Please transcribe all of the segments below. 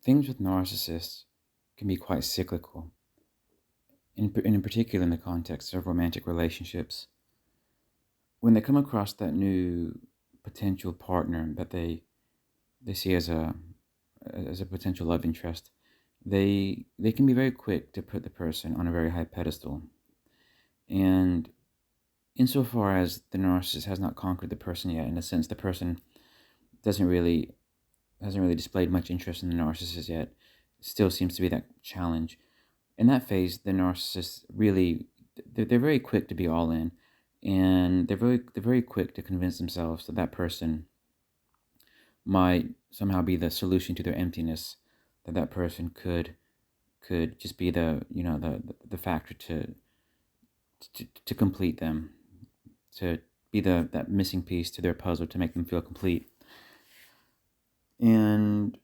things with narcissists can be quite cyclical, in particular in the context of romantic relationships. When they come across that new potential partner that they see as a potential love interest, they can be very quick to put the person on a very high pedestal. And insofar as the narcissist has not conquered the person yet, in a sense, the person doesn't really hasn't really displayed much interest in the narcissist yet. Still seems to be that challenge. In that phase, the narcissist really they're very quick to be all in, and they're very quick to convince themselves that that person might somehow be the solution to their emptiness, that that person could just be the factor to complete them, to be that missing piece to their puzzle to make them feel complete. And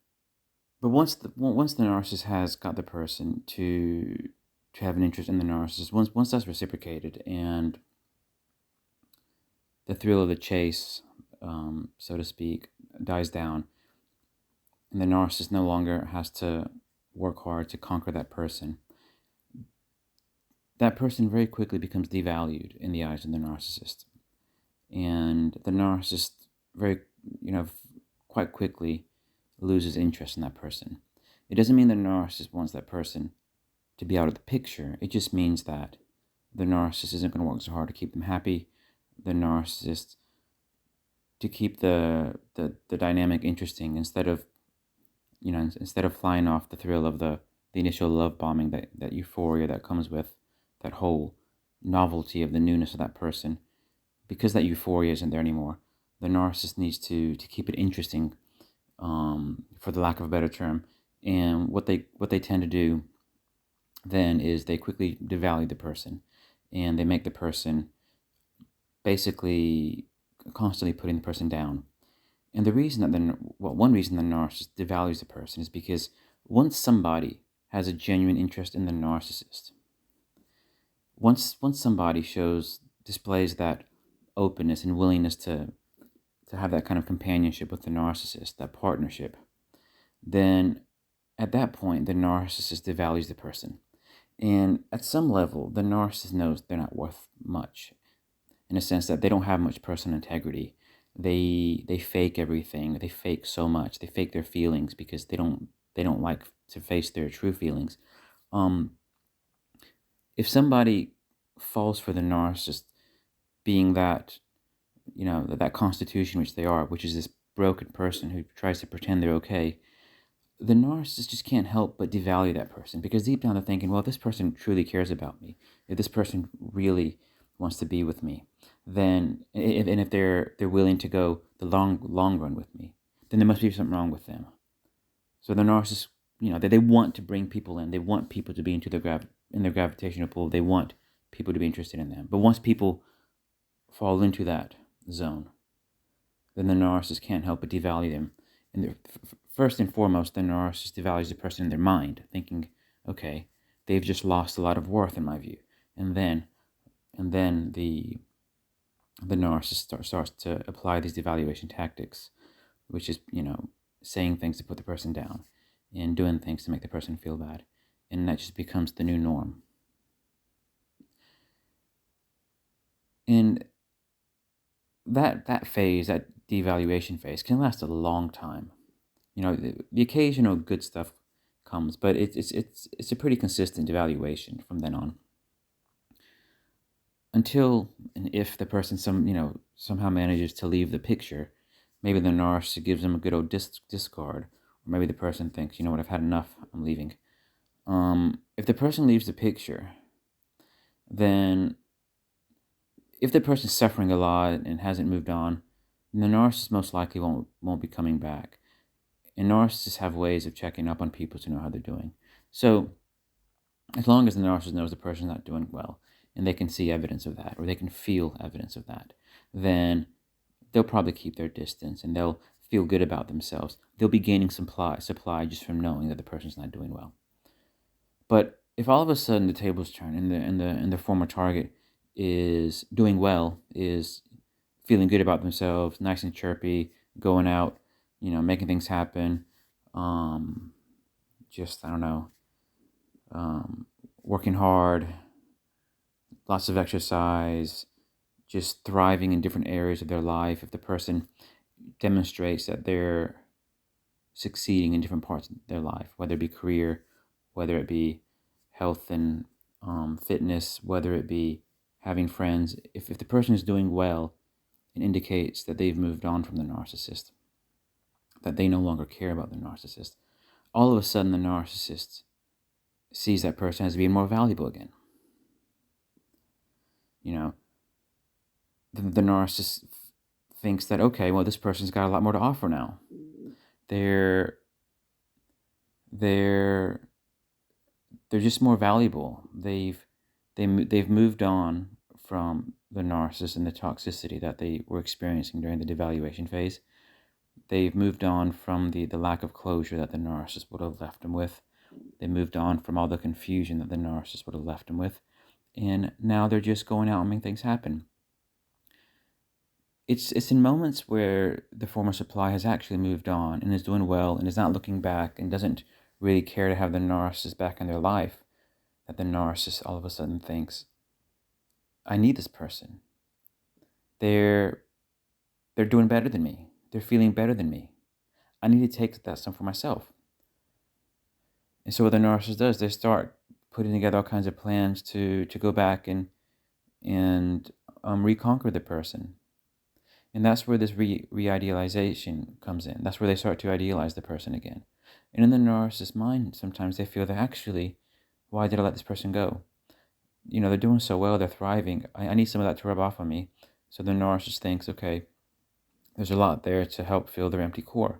but once the narcissist has got the person to have an interest in the narcissist, once that's reciprocated and the thrill of the chase, so to speak, dies down, and the narcissist no longer has to work hard to conquer that person very quickly becomes devalued in the eyes of the narcissist. And the narcissist very, quite quickly loses interest in that person. It doesn't mean the narcissist wants that person to be out of the picture. It just means that the narcissist isn't going to work so hard to keep them happy. The narcissist to keep the dynamic interesting instead of flying off the thrill of the initial love bombing, that euphoria that comes with that whole novelty of the newness of that person. Because that euphoria isn't there anymore, the narcissist needs to keep it interesting, for the lack of a better term. And what they tend to do then is they quickly devalue the person, and they make the person basically constantly putting the person down. And one reason the narcissist devalues the person is because once somebody has a genuine interest in the narcissist, once somebody displays that openness and willingness to have that kind of companionship with the narcissist, that partnership, then at that point the narcissist devalues the person. And at some level, the narcissist knows they're not worth much, in a sense that they don't have much personal integrity. They fake everything. They fake so much. They fake their feelings because they don't like to face their true feelings. Um, if somebody falls for the narcissist being that constitution which they are, which is this broken person who tries to pretend they're okay, the narcissist just can't help but devalue that person, because deep down they're thinking, well, if this person truly cares about me, if this person really wants to be with me, then and if they're willing to go the long run with me, then there must be something wrong with them. So the narcissist, they want to bring people in. They want people to be in their gravitational pull. They want people to be interested in them. But once people fall into that zone, then the narcissist can't help but devalue them. And first and foremost, the narcissist devalues the person in their mind, thinking, okay, they've just lost a lot of worth in my view. And then the narcissist starts to apply these devaluation tactics, which is, saying things to put the person down and doing things to make the person feel bad. And that just becomes the new norm. And that phase, that devaluation phase, can last a long time. The occasional good stuff comes, but it's a pretty consistent devaluation from then on, until and if the person somehow manages to leave the picture. Maybe the narcissist gives them a good old discard, or maybe the person thinks, you know what, I've had enough, I'm leaving. If the person leaves the picture, then if the person's suffering a lot and hasn't moved on, then the narcissist most likely won't be coming back. And narcissists have ways of checking up on people to know how they're doing. So as long as the narcissist knows the person's not doing well, and they can see evidence of that, or they can feel evidence of that, then they'll probably keep their distance, and they'll feel good about themselves. They'll be gaining supply just from knowing that the person's not doing well. But if all of a sudden the tables turn, and the former target is doing well, is feeling good about themselves, nice and chirpy, going out, making things happen, just, I don't know, working hard, lots of exercise, just thriving in different areas of their life. If the person demonstrates that they're succeeding in different parts of their life, whether it be career, whether it be health and fitness, whether it be having friends, if the person is doing well, it indicates that they've moved on from the narcissist, that they no longer care about the narcissist. All of a sudden, the narcissist sees that person as being more valuable again. You know, the narcissist thinks that, okay, well, this person's got a lot more to offer now. They're just more valuable. They've moved on from the narcissist and the toxicity that they were experiencing during the devaluation phase. They've moved on from the lack of closure that the narcissist would have left them with. They moved on from all the confusion that the narcissist would have left them with. And now they're just going out and making things happen. It's in moments where the former supply has actually moved on and is doing well and is not looking back and doesn't really care to have the narcissist back in their life, that the narcissist all of a sudden thinks, I need this person. They're doing better than me. They're feeling better than me. I need to take that stuff for myself. And so what the narcissist does, they start putting together all kinds of plans to go back and reconquer the person. And that's where this re-idealization comes in. That's where they start to idealize the person again. And in the narcissist's mind, sometimes they feel that actually, why did I let this person go? You know, they're doing so well, they're thriving. I need some of that to rub off on me. So the narcissist thinks, okay, there's a lot there to help fill their empty core.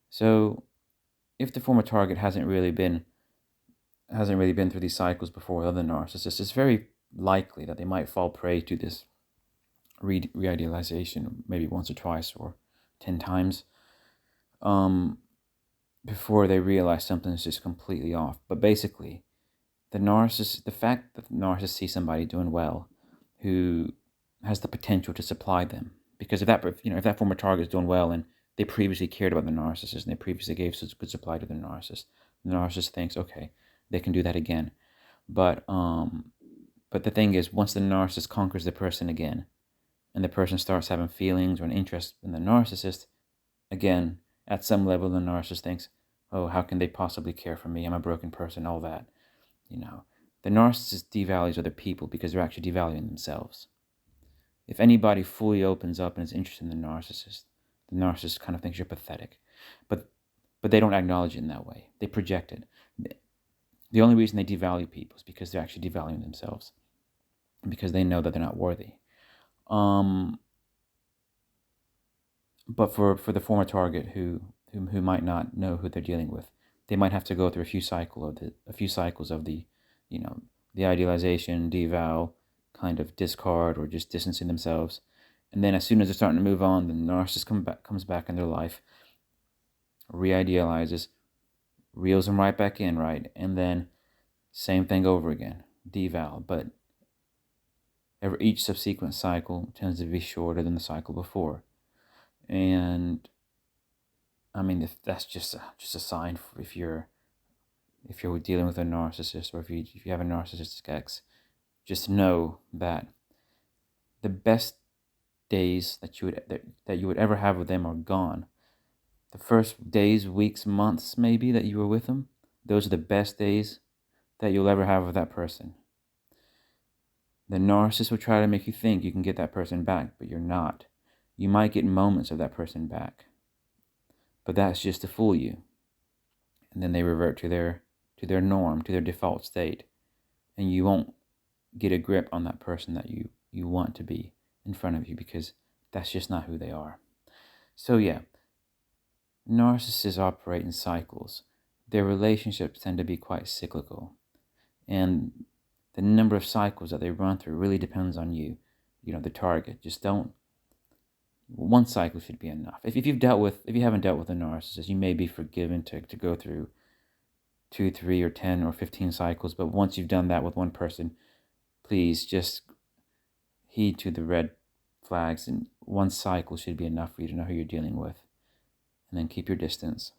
So if the former target hasn't really been through these cycles before with other narcissists, it's very likely that they might fall prey to this re-idealization maybe once or twice or 10 times before they realize something's just completely off. But basically, the fact that the narcissist sees somebody doing well who has the potential to supply them, because if that former target is doing well and they previously cared about the narcissist and they previously gave such good supply to the narcissist thinks, okay, they can do that again. But the thing is, once the narcissist conquers the person again, and the person starts having feelings or an interest in the narcissist, again, at some level, the narcissist thinks, oh, how can they possibly care for me? I'm a broken person, all that. You know, the narcissist devalues other people because they're actually devaluing themselves. If anybody fully opens up and is interested in the narcissist kind of thinks you're pathetic. But they don't acknowledge it in that way. They project it. The only reason they devalue people is because they're actually devaluing themselves, because they know that they're not worthy. But for the former target who might not know who they're dealing with, they might have to go through a few cycles of the idealization, deval, kind of discard or just distancing themselves. And then as soon as they're starting to move on, the narcissist comes back in their life, re-idealizes, reels them right back in, right? And then same thing over again, deval. But each subsequent cycle tends to be shorter than the cycle before. And I mean, if that's just a sign if you're dealing with a narcissist, or if you have a narcissistic ex, just know that the best days that you would ever have with them are gone. The first days, weeks, months maybe that you were with them, those are the best days that you'll ever have with that person. The narcissist will try to make you think you can get that person back, but you're not. You might get moments of that person back, but that's just to fool you. And then they revert to their norm, to their default state, and you won't get a grip on that person that you want to be in front of you, because that's just not who they are. So yeah, narcissists operate in cycles. Their relationships tend to be quite cyclical, and the number of cycles that they run through really depends on you, the target. Just one cycle should be enough. If you haven't dealt with a narcissist, you may be forgiven to go through 2, 3, or 10, or 15 cycles. But once you've done that with one person, please just heed to the red flags, and one cycle should be enough for you to know who you're dealing with. And then keep your distance.